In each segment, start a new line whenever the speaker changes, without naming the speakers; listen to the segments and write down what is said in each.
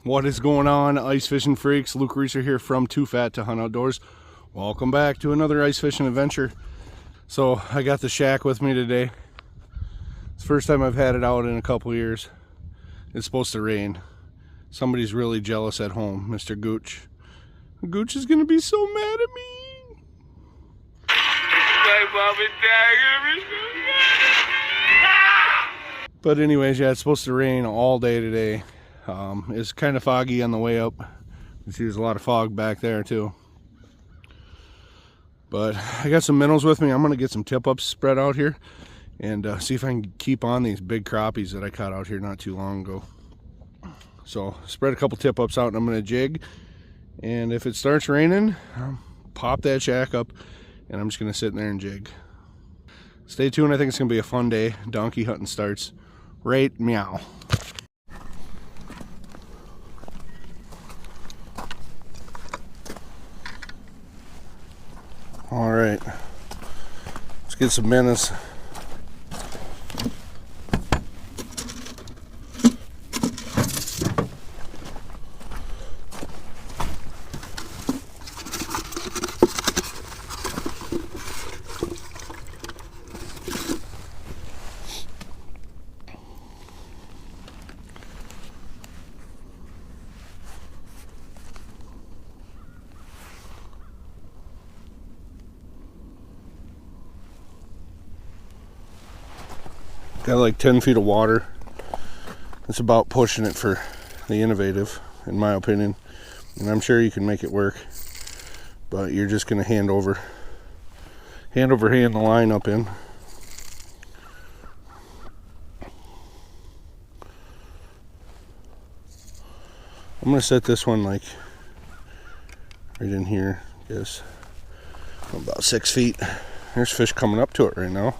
What is going on, ice fishing freaks? Luke Reeser here from Too Fat to Hunt Outdoors. Welcome back to another ice fishing adventure. So I got the shack with me today. It's the first time I've had it out in a couple years. It's supposed to rain. Somebody's really jealous at home, Mr. Gooch. Gooch is gonna be so mad at me. My mom and dad are gonna be so mad. But anyways, yeah, it's supposed to rain all day today. It's kind of foggy on the way up. You see there's a lot of fog back there too. But I got some minnows with me. I'm gonna get some tip-ups spread out here and see if I can keep on these big crappies that I caught out here not too long ago. So spread a couple tip-ups out and I'm gonna jig. And if it starts raining, pop that shack up and I'm just gonna sit in there and jig. Stay tuned, I think it's gonna be a fun day. Donkey hunting starts right meow. All right, let's get some minnows. Got like 10 feet of water. It's about pushing it for the innovative, in my opinion. And I'm sure you can make it work. But you're just gonna hand over hand the line up in. I'm gonna set this one like right in here, I guess. About 6 feet. There's fish coming up to it right now.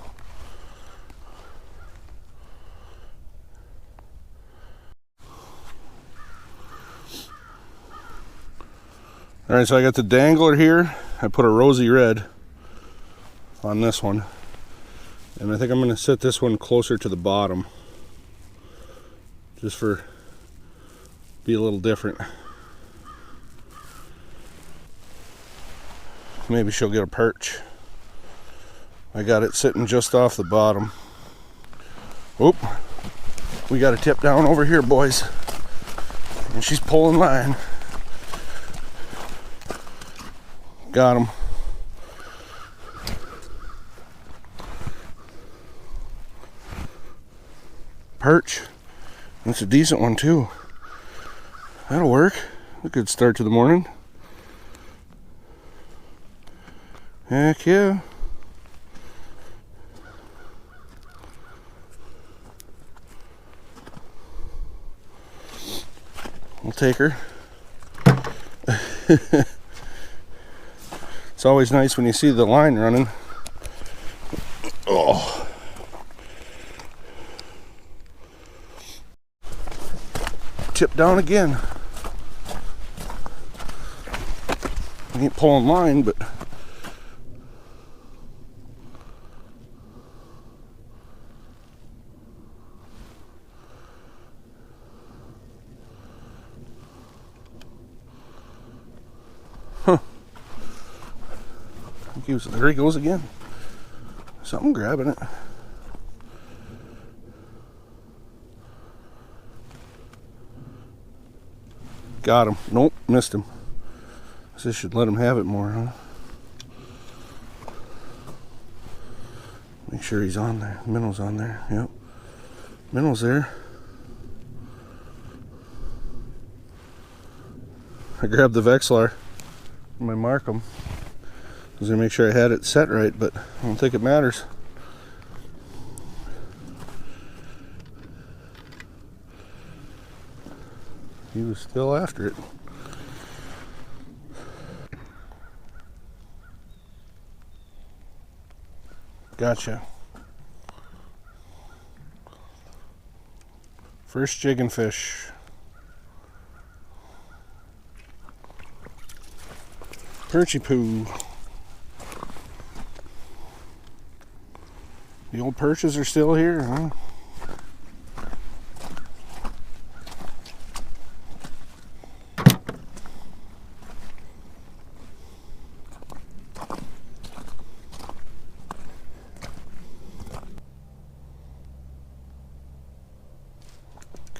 Alright, so I got the dangler here. I put a rosy red on this one. And I think I'm going to set this one closer to the bottom. Just for, be a little different. Maybe she'll get a perch. I got it sitting just off the bottom. Oop. We got a tip down over here, boys. And she's pulling line. Got him. Perch. That's a decent one too. That'll work. A good start to the morning. Heck yeah. We'll take her. It's always nice when you see the line running. Oh. Tip down again. I ain't pulling line, but there he goes again. Something grabbing it. Got him. Nope, missed him. This should let him have it more, huh? Make sure he's on there. Minnow's on there. Yep. Minnow's there. I grabbed the Vexlar. I'm gonna mark him. I was gonna make sure I had it set right, but I don't think it matters. He was still after it. Gotcha. First jigging fish. Perchy poo. The old perches are still here, huh?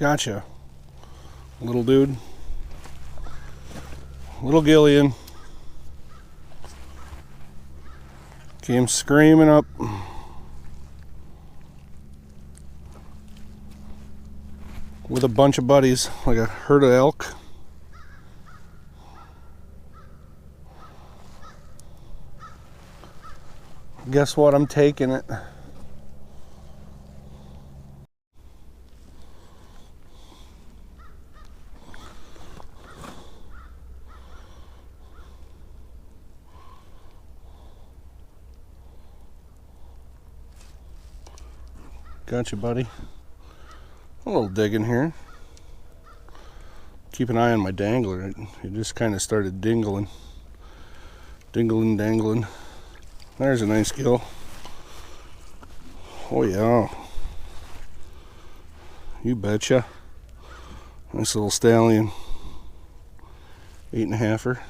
Gotcha. Little dude. Little Gillian. Came screaming up. With a bunch of buddies, like a herd of elk. Guess what? I'm taking it. Gotcha, buddy. A little digging here. Keep an eye on my dangler. It just kind of started dingling. Dangling. There's a nice gill. Oh yeah. You betcha. Nice little stallion. 8.5-er.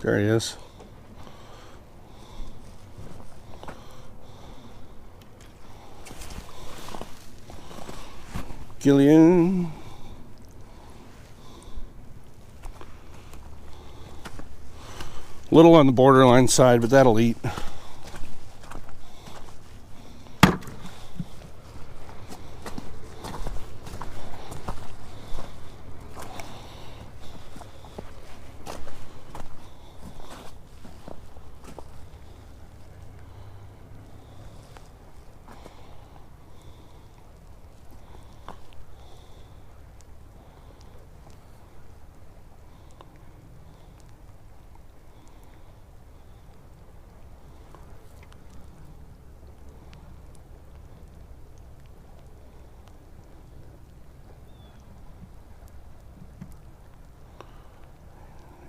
There he is. Gillian. Little on the borderline side, but that'll eat.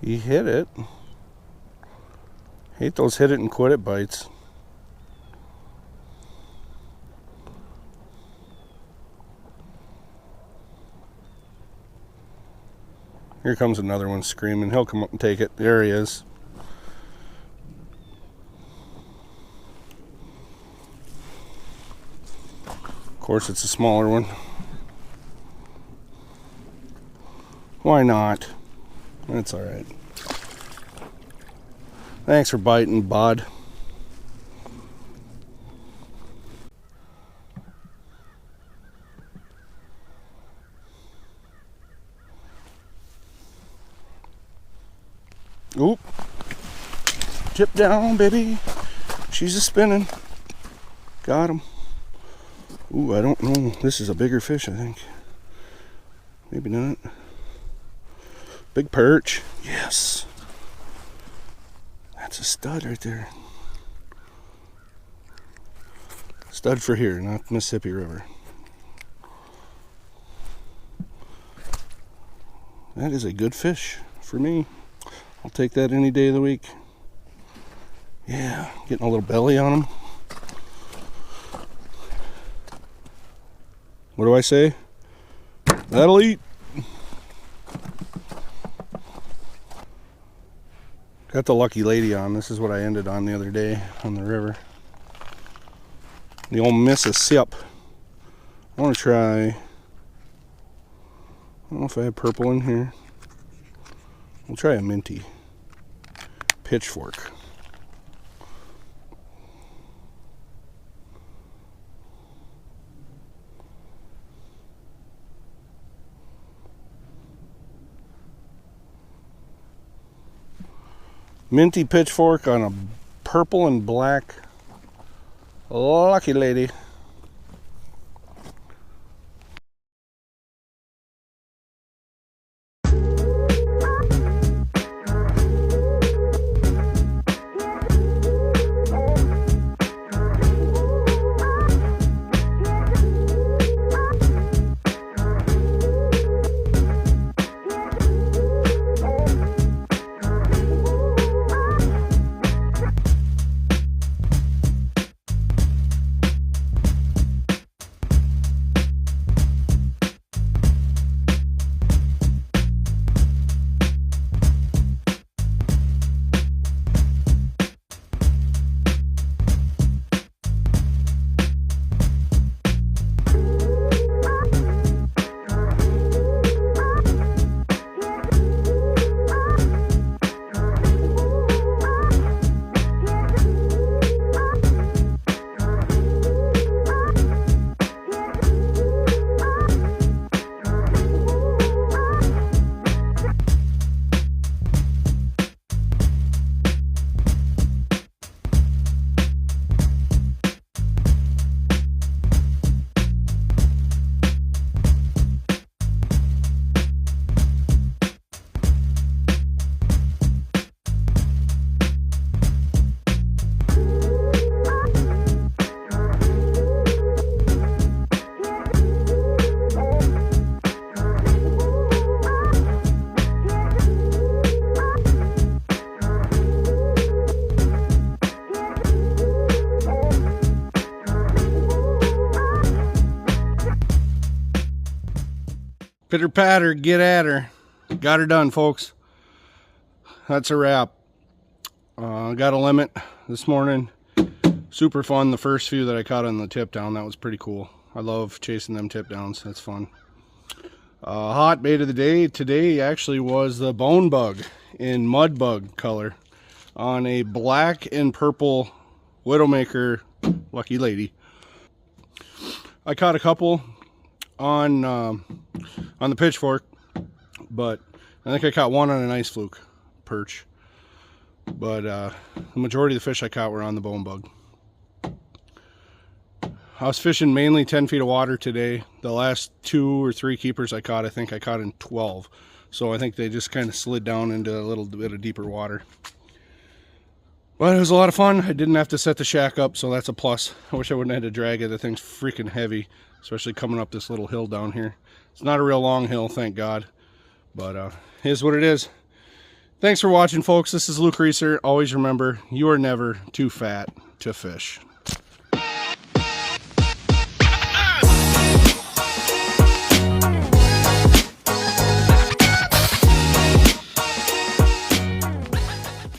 He hit it. Hate those hit it and quit it bites. Here comes another one screaming. He'll come up and take it. There he is. Of course, it's a smaller one. Why not? That's all right. Thanks for biting, bud. Oop. Tip down, baby. She's a spinning. Got him. Ooh, I don't know. This is a bigger fish, I think. Maybe not. Big perch. Yes. That's a stud right there. Stud for here, not Mississippi River. That is a good fish for me. I'll take that any day of the week. Yeah, getting a little belly on him. What do I say? That'll eat. Got the lucky lady on. This is what I ended on the other day on the river. The old Mississippi. I want to try. I don't know if I have purple in here. We'll try a minty pitchfork. Minty pitchfork on a purple and black lucky lady. Pitter patter, get at her. Got her done, folks. That's a wrap. Got a limit this morning. Super fun. The first few that I caught on the tip down, that was pretty cool. I love chasing them tip downs. That's fun. Hot bait of the day today actually was the bone bug in mud bug color on a black and purple Widowmaker Lucky Lady. I caught a couple on the Pitchfork, but I think I caught one on an ice fluke perch. But the majority of the fish I caught were on the bone bug. I was fishing mainly 10 feet of water today. The last 2 or 3 keepers I caught, I think I caught in 12. So I think they just kind of slid down into a little bit of deeper water. But it was a lot of fun. I didn't have to set the shack up, so that's a plus. I wish I wouldn't have had to drag it. The thing's freaking heavy, especially coming up this little hill down here. It's not a real long hill, thank God. But it is what it is. Thanks for watching, folks. This is Luke Reeser. Always remember, you are never too fat to fish.